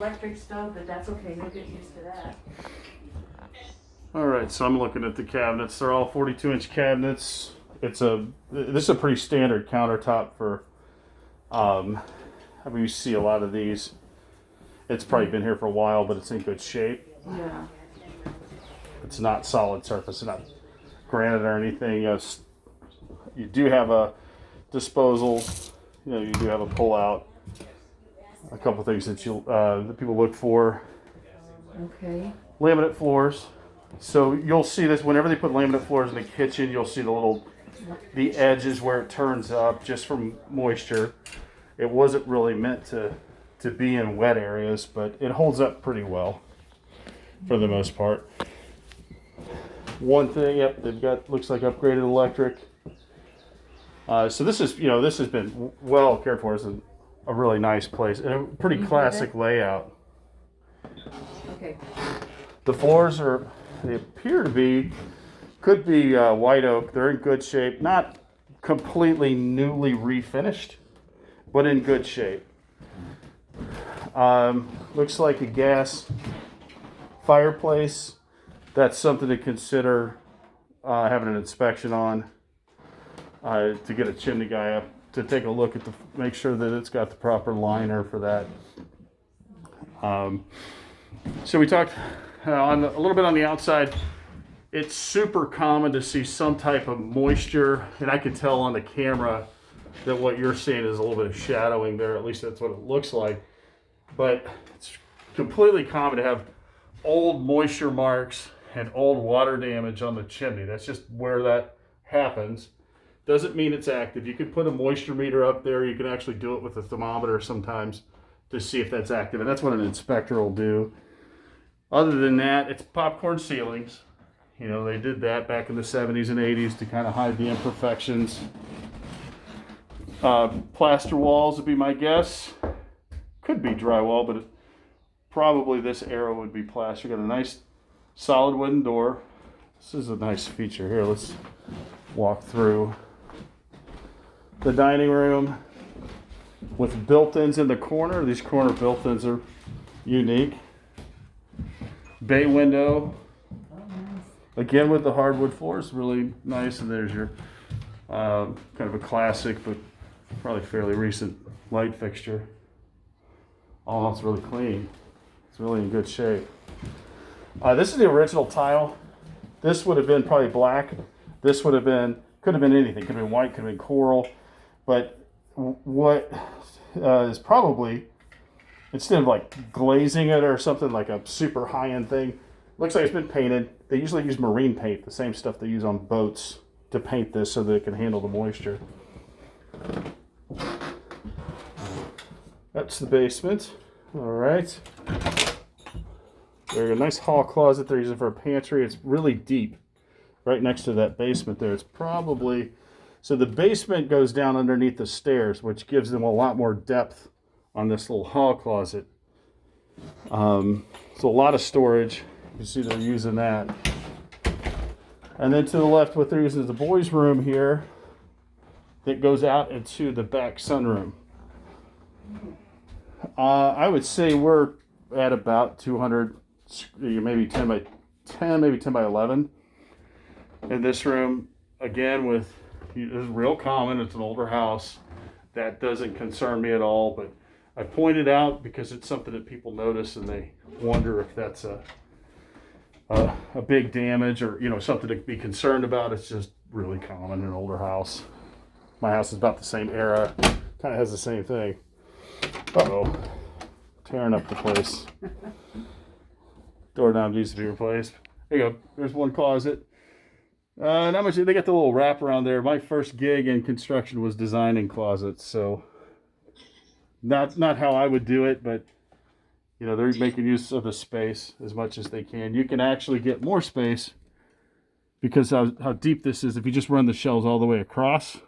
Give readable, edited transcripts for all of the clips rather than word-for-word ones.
electric stove, but that's okay. You'll get used to that. All right, so I'm looking at the cabinets. They're all 42-inch cabinets. This is a pretty standard countertop for. I mean, you see a lot of these. It's probably been here for a while, but it's in good shape. Yeah. It's not solid surface, it's not granite or anything. You do have a disposal. You do have a pull-out. A couple things that that people look for. Okay. Laminate floors. So you'll see this whenever they put laminate floors in the kitchen. You'll see the edges where it turns up just from moisture. It wasn't really meant to be in wet areas, but it holds up pretty well for the most part. One thing, yep, they've got looks like upgraded electric. So this is, this has been well cared for. It's a really nice place and a pretty classic layout. Okay. The floors they appear to be, could be white oak. They're in good shape, not completely newly refinished, but in good shape. Looks like a gas fireplace. That's something to consider having an inspection on to get a chimney guy up to take a look at make sure that it's got the proper liner for that. So we talked a little bit on the outside. It's super common to see some type of moisture, and I can tell on the camera that what you're seeing is a little bit of shadowing there. At least that's what it looks like. But it's completely common to have old moisture marks and old water damage on the chimney. That's just where that happens. Doesn't mean it's active. You could put a moisture meter up there. You can actually do it with a thermometer sometimes to see if that's active, and that's what an inspector will do. Other than that, it's popcorn ceilings. They did that back in the 70s and 80s to kind of hide the imperfections. Plaster walls would be my guess. Could be drywall, but probably this era would be plaster. Got a nice solid wooden door. This is a nice feature here. Let's walk through the dining room with built-ins in the corner. These corner built-ins are unique. Bay window. Again with the hardwood floors, really nice. And there's your kind of a classic, but probably fairly recent light fixture. Oh, it's really clean. It's really in good shape. This is the original tile. This would have been probably black. This could have been anything. Could have been white, could have been coral. But what is probably, instead of like glazing it or something like a super high-end thing, looks like it's been painted. They usually use marine paint, the same stuff they use on boats, to paint this so that it can handle the moisture. That's the basement. All right. There's a nice hall closet they're using for a pantry. It's really deep, right next to that basement there. It's probably, so the basement goes down underneath the stairs, which gives them a lot more depth on this little hall closet. So a lot of storage. You can see they're using that. And then to the left, what they're using is the boys' room here that goes out into the back sunroom. I would say we're at about 200, maybe 10 by 10, maybe 10 by 11 in this room. Again, this is real common. It's an older house. That doesn't concern me at all, but I point it out because it's something that people notice and they wonder if that's a big damage or something to be concerned about. It's just really common in an older house. My house is about the same era, kind of has the same thing. Uh-oh, tearing up the place. Doorknob needs to be replaced. There you go. There's one closet. Not much. They got the little wrap around there. My first gig in construction was designing closets, so not how I would do it, but they're making use of the space as much as they can. You can actually get more space because how deep this is. If you just run the shelves all the way across,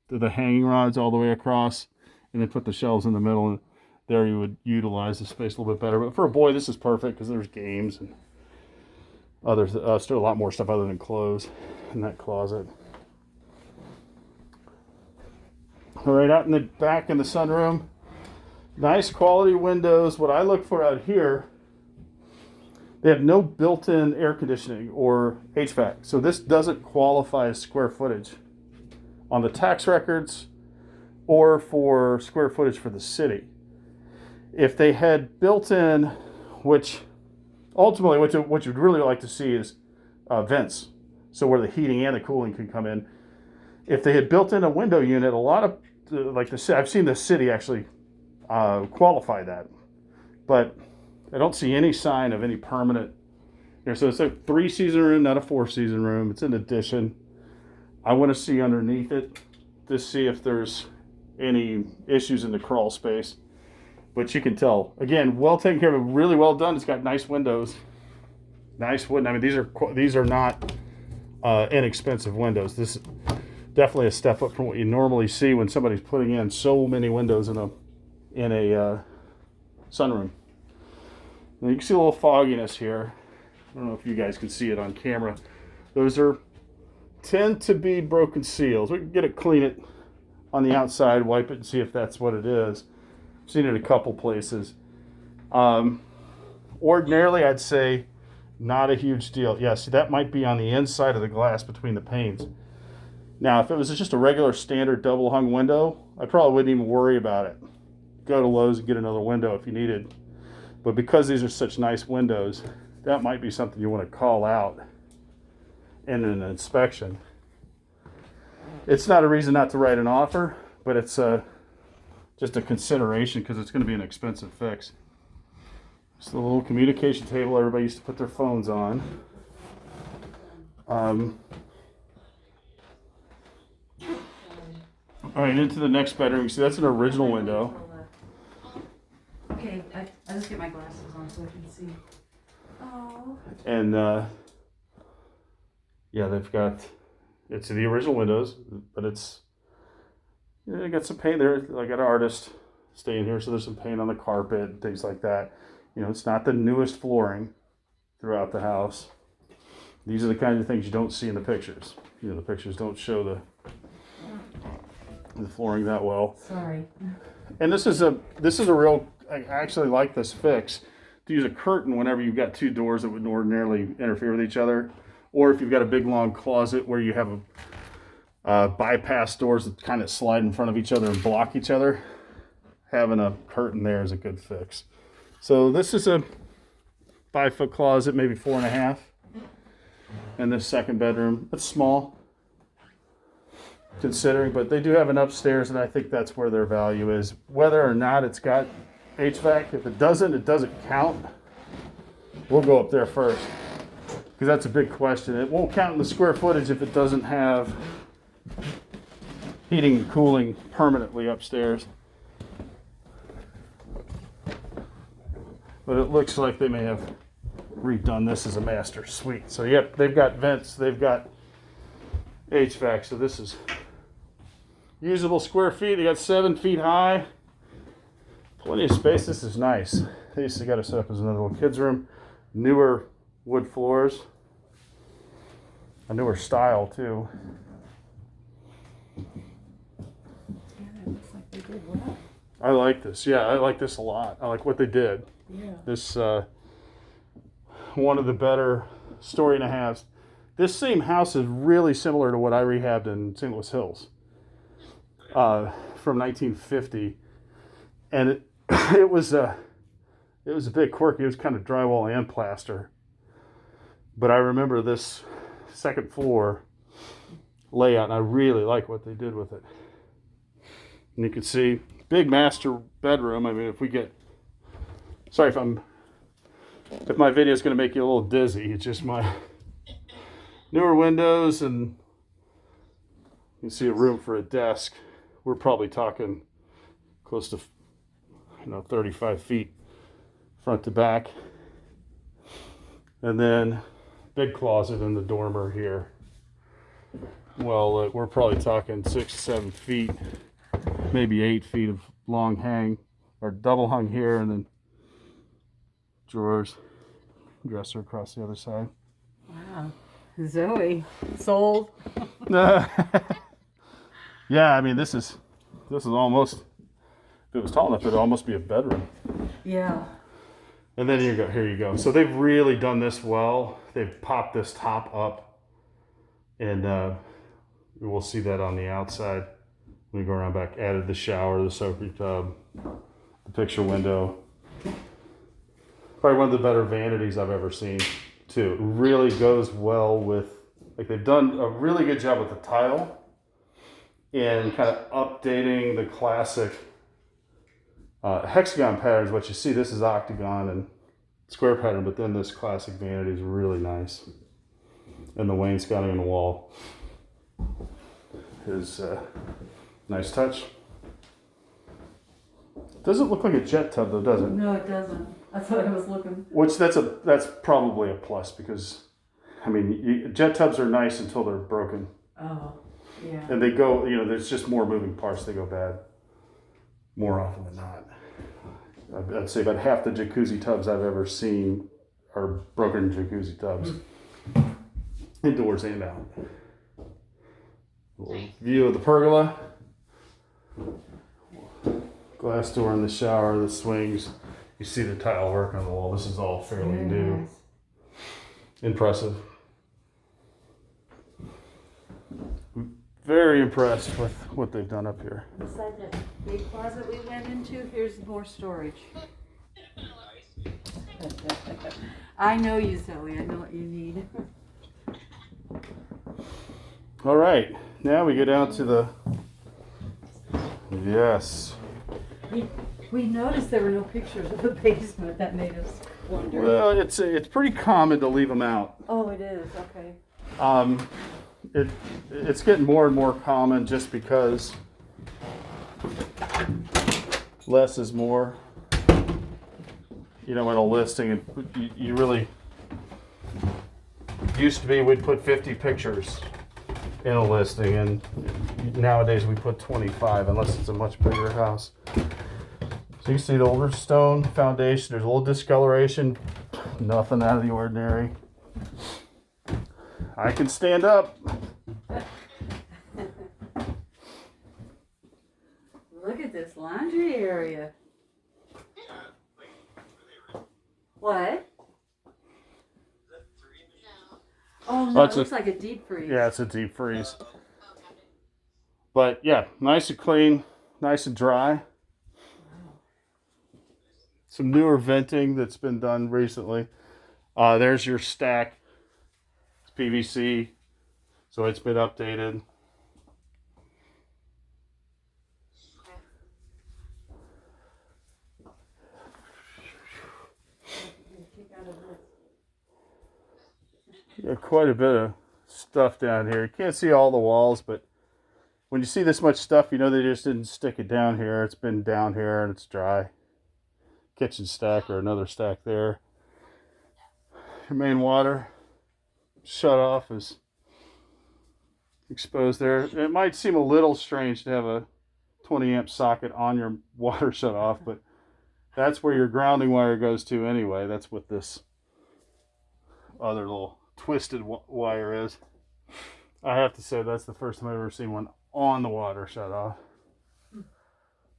to the hanging rods all the way across, and then put the shelves in the middle, and there you would utilize the space a little bit better. But for a boy, this is perfect because there's games and others. Still a lot more stuff other than clothes in that closet. All right, out in the back in the sunroom, Nice quality windows. What I look for out here, they have no built-in air conditioning or HVAC. So this doesn't qualify as square footage on the tax records or for square footage for the city. If they had built-in, which ultimately what you'd really like to see is vents, so where the heating and the cooling can come in. If they had built in a window unit, a lot of I've seen the city actually qualify that, but I don't see any sign of any permanent. So it's a 3-season room, not a 4-season room. It's an addition. I want to see underneath it to see if there's any issues in the crawl space. But you can tell, again, well taken care of, really well done. It's got nice windows, nice wood. I mean, these are not inexpensive windows. This is definitely a step up from what you normally see when somebody's putting in so many windows in a sunroom. Now you can see a little fogginess here. I don't know if you guys can see it on camera. Those tend to be broken seals. We can get it, clean it on the outside, wipe it, and see if that's what it is. I've seen it a couple places. Ordinarily, I'd say not a huge deal. Yeah, see, that might be on the inside of the glass between the panes. Now, if it was just a regular standard double hung window, I probably wouldn't even worry about it. Go to Lowe's and get another window if you needed. But because these are such nice windows, that might be something you want to call out in an inspection. It's not a reason not to write an offer, but it's just a consideration because it's going to be an expensive fix. It's the little communication table everybody used to put their phones on. All right, into the next bedroom. You see, that's an original window. Okay, I just get my glasses on so I can see. Oh. And yeah, it's the original windows, but they got some paint there. I got an artist staying here, so there's some paint on the carpet, things like that. It's not the newest flooring throughout the house. These are the kinds of things you don't see in the pictures. The pictures don't show the flooring that well. Sorry. And this is a real. I actually like this fix to use a curtain whenever you've got two doors that would ordinarily interfere with each other, or if you've got a big long closet where you have bypass doors that kind of slide in front of each other and block each other. Having a curtain there is a good fix. So this is a 5-foot closet, maybe 4.5. And this second bedroom, it's small, considering, but they do have an upstairs, and I think that's where their value is. Whether or not it's got HVAC, if it doesn't count. We'll go up there first, because that's a big question. It won't count in the square footage if it doesn't have heating and cooling permanently upstairs. But it looks like they may have redone this as a master suite. So yep, they've got vents, they've got HVAC, so this is usable square feet. They got 7 feet high. Plenty of space. This is nice. They used to got it set up as another little kids' room. Newer wood floors. A newer style too. Yeah, it looks like they did well. I like this. Yeah, I like this a lot. I like what they did. Yeah. This one of the better story and a halves. This same house is really similar to what I rehabbed in St. Louis Hills from 1950, and it was a bit quirky. It was kind of drywall and plaster, but I remember this second floor layout, and I really like what they did with it. And you can see big master bedroom. I mean, sorry if my video is going to make you a little dizzy. It's just my newer windows, and you can see a room for a desk. We're probably talking close to 35 feet front to back. And then big closet in the dormer here. Well, we're probably talking 6 to 7 feet, maybe 8 feet of long hang, or double hung here, and then drawers, dresser across the other side. Wow. Zoe, sold. Yeah, I mean, this is almost it was tall enough, it'd almost be a bedroom. Yeah. And then here you go. So they've really done this well. They've popped this top up, and we'll see that on the outside. When we go around back, added the shower, the soaking tub, the picture window. Probably one of the better vanities I've ever seen, too. It really goes well with, like, they've done a really good job with the tile and kind of updating the classic hexagon patterns. What you see, this is octagon and square pattern, but then this classic vanity is really nice. And the wainscoting on the wall is nice touch. Doesn't look like a jet tub though, does it? No, it doesn't. That's what I was looking. Which that's probably a plus, because I mean jet tubs are nice until they're broken. Oh, yeah. And they go, there's just more moving parts. They go bad more often than not. I'd say about half the jacuzzi tubs I've ever seen are broken jacuzzi tubs, indoors and out. Little view of the pergola. Glass door in the shower, the swings. You see the tile work on the wall. This is all fairly Very new. nice. Impressive. Very impressed with what they've done up here. Beside that big closet we went into, here's more storage. I know you, Zoe. I know what you need. All right, now we go down to the, yes. We noticed there were no pictures of the basement. That made us wonder. Well, it's pretty common to leave them out. Oh, it is. Okay. It's getting more and more common just because less is more. In a listing, you really used to be we'd put 50 pictures in a listing, and nowadays we put 25 unless it's a much bigger house. So you see the older stone foundation. There's a little discoloration, nothing out of the ordinary. I can stand up. Look at this laundry area. What? Oh no, it looks like a deep freeze. Yeah, it's a deep freeze. But yeah, nice and clean, nice and dry. Some newer venting that's been done recently. There's your stack. It's PVC, so it's been updated. Yeah, quite a bit of stuff down here. You can't see all the walls, but when you see this much stuff, they just didn't stick it down here. It's been down here and it's dry. Kitchen stack or another stack there. Your main water shut off is exposed there. It might seem a little strange to have a 20 amp socket on your water shut off, but that's where your grounding wire goes to anyway. That's what this other little twisted wire is. I have to say that's the first time I've ever seen one on the water shut off.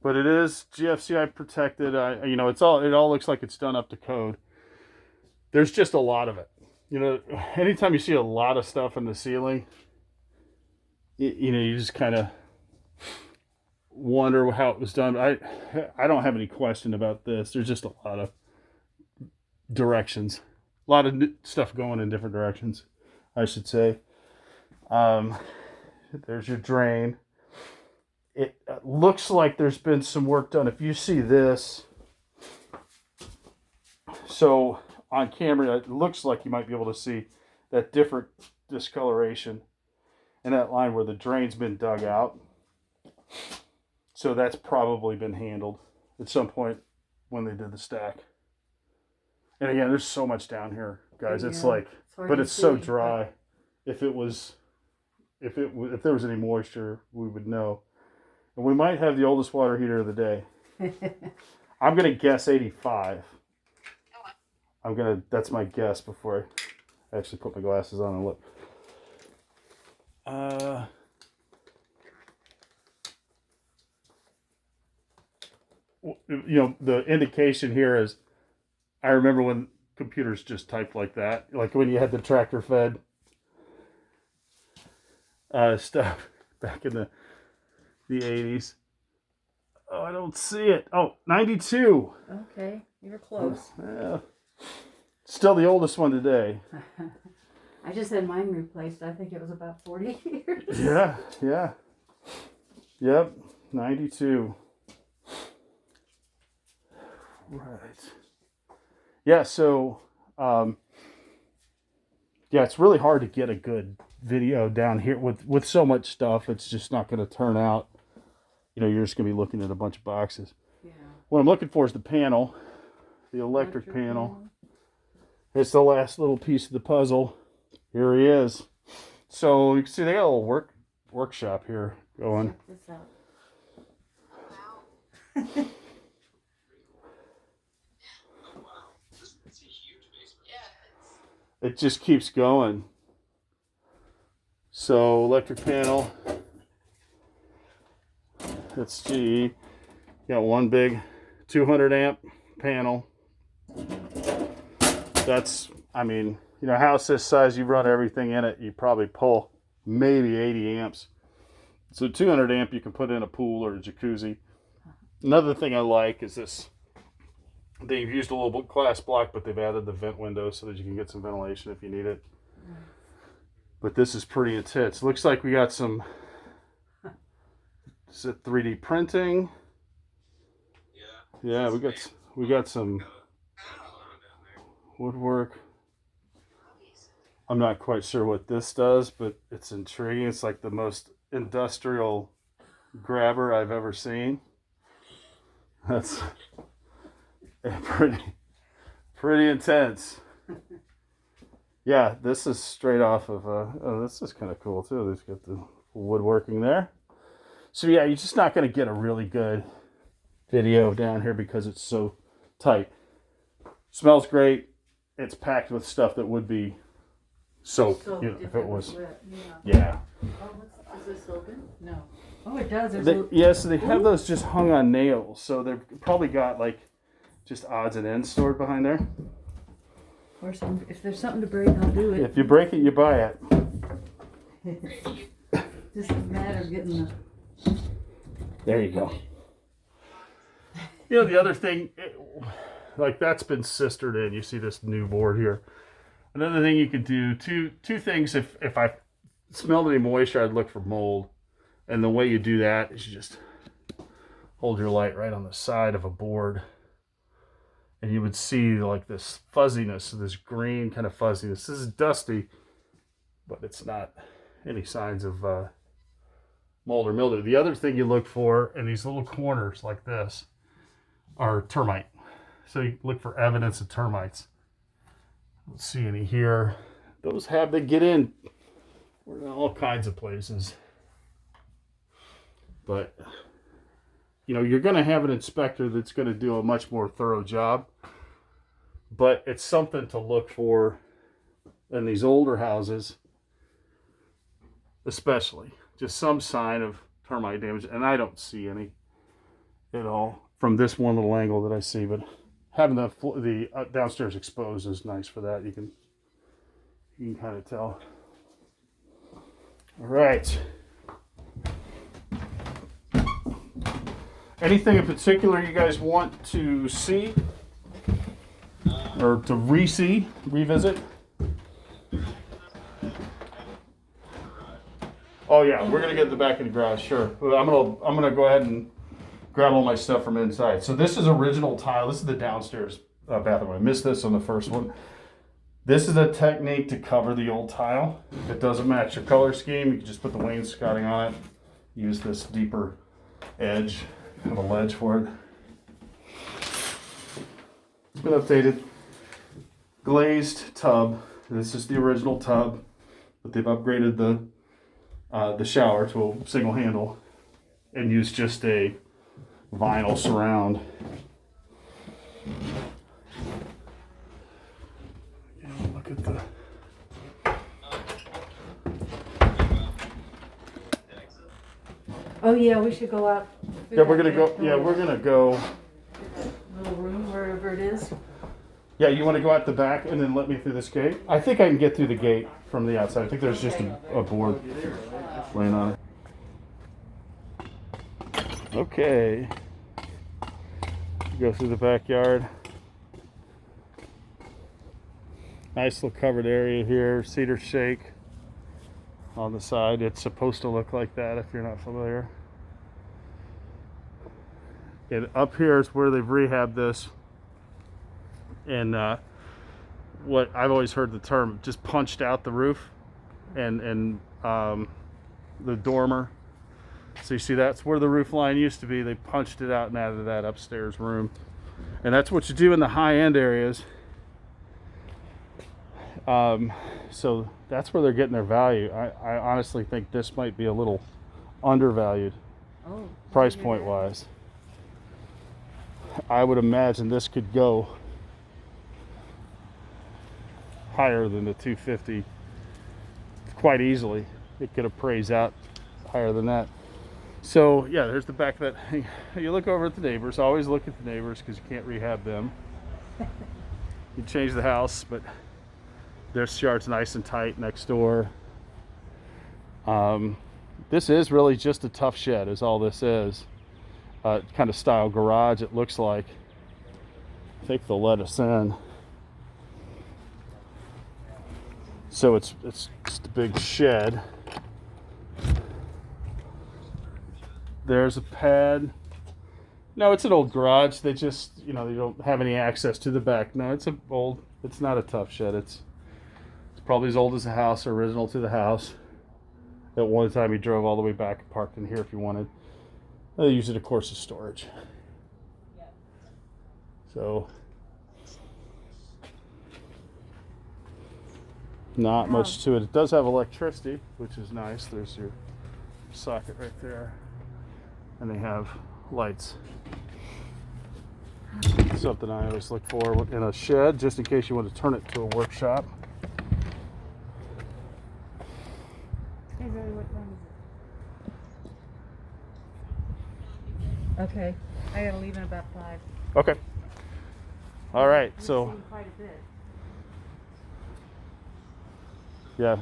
But it is GFCI protected. It all looks like it's done up to code. There's just a lot of it. Anytime you see a lot of stuff in the ceiling, you just kind of wonder how it was done. I don't have any question about this. There's just a lot of directions. A lot of stuff going in different directions, I should say. There's your drain. It looks like there's been some work done. If you see this, so on camera, it looks like you might be able to see that different discoloration and that line where the drain's been dug out. So that's probably been handled at some point when they did the stack. And again, there's so much down here, guys. It's but it's so dry. If there was any moisture, we would know. And we might have the oldest water heater of the day. I'm gonna guess 85. That's my guess before I actually put my glasses on and look. the indication here is, I remember when computers just typed like that, like when you had the tractor fed stuff back in the 80s. Oh, I don't see it. Oh, 92. Okay, you were close. Yeah. Still the oldest one today. I just had mine replaced. I think it was about 40 years. Yeah. Yep, 92. Right. Yeah, so, it's really hard to get a good video down here with so much stuff. It's just not going to turn out. You're just going to be looking at a bunch of boxes. Yeah. What I'm looking for is the panel, the electric panel. It's the last little piece of the puzzle. Here he is. So you can see they got a little workshop here going. Check this out. It just keeps going. So electric panel. It's GE. Got one big 200 amp panel. That's, house this size, you run everything in it, you probably pull maybe 80 amps. So 200 amp you can put in a pool or a jacuzzi. Another thing I like is this. They've used a little glass block, but they've added the vent window so that you can get some ventilation if you need it. But this is pretty intense. Looks like we got some 3D printing. Yeah, we got some woodwork. I'm not quite sure what this does, but it's intriguing. It's like the most industrial grabber I've ever seen. That's pretty intense. Yeah, this is straight off of this is kind of cool too. They've got the woodworking there. So yeah, you're just not going to get a really good video down here because it's so tight. Smells great. It's packed with stuff that would be soap, if it was. Yeah. Oh, is this open? No. Oh, it does. So they have those just hung on nails. So they've probably got like just odds and ends stored behind there. Or if there's something to break, I'll do it. If you break it, you buy it. Just a matter of getting the... There you go. The other thing, like that's been sistered in. You see this new board here. Another thing you could do, two things. If I smelled any moisture, I'd look for mold. And the way you do that is you just hold your light right on the side of a board. And you would see like this fuzziness, this green kind of fuzziness. This is dusty, but it's not any signs of mold or mildew. The other thing you look for in these little corners like this are termite. So you look for evidence of termites. Don't see any here. They get in. We're in all kinds of places. But you're going to have an inspector that's going to do a much more thorough job. But it's something to look for in these older houses, especially. Just some sign of termite damage. And I don't see any at all from this one little angle that I see. But having the downstairs exposed is nice for that. You can kind of tell. All right. Anything in particular you guys want to see or to revisit? Oh yeah, we're gonna get to the back of the garage. Sure, I'm gonna go ahead and grab all my stuff from inside. So this is original tile. This is the downstairs bathroom. I missed this on the first one. This is a technique to cover the old tile. If it doesn't match your color scheme, you can just put the wainscoting on it. Use this deeper edge. Have a ledge for it. It's been updated. Glazed tub. This is the original tub, but they've upgraded the shower to a single handle and used just a vinyl surround. Look at the. Oh yeah, we should go out. Yeah, we're gonna go. Yeah, we're gonna go. Yeah, you want to go out the back and then let me through this gate? I think I can get through the gate from the outside. I think there's just a board laying on it. Okay. Go through the backyard. Nice little covered area here. Cedar shake on the side. It's supposed to look like that if you're not familiar. And up here is where they've rehabbed this. And what I've always heard the term, just punched out the roof and the dormer. So you see that's where the roof line used to be. They punched it out and added that upstairs room. And that's what you do in the high-end areas. So that's where they're getting their value. I honestly think this might be a little undervalued, price point wise. I would imagine this could go higher than the 250 quite easily. It could appraise out higher than that. So yeah, there's the back of that. You look over at the neighbors. Always look at the neighbors because you can't rehab them. You change the house, but their yard's nice and tight next door. This is really just a tough shed is all this is. Kind of style garage it looks like. I think they'll let us in. So it's just a big shed. There's a pad. No, it's an old garage. They just, they don't have any access to the back. No, it's not a tough shed. It's probably as old as the house, original to the house. At one time he drove all the way back and parked in here if you wanted. They use it, of course, as storage. So, not much to it. It does have electricity, which is nice. There's your socket right there. And they have lights. Something I always look for in a shed, just in case you want to turn it to a workshop. Hey, Zoe, what time is it? Okay, I gotta leave in about 5. Okay. All right, We've so seen quite a bit. yeah,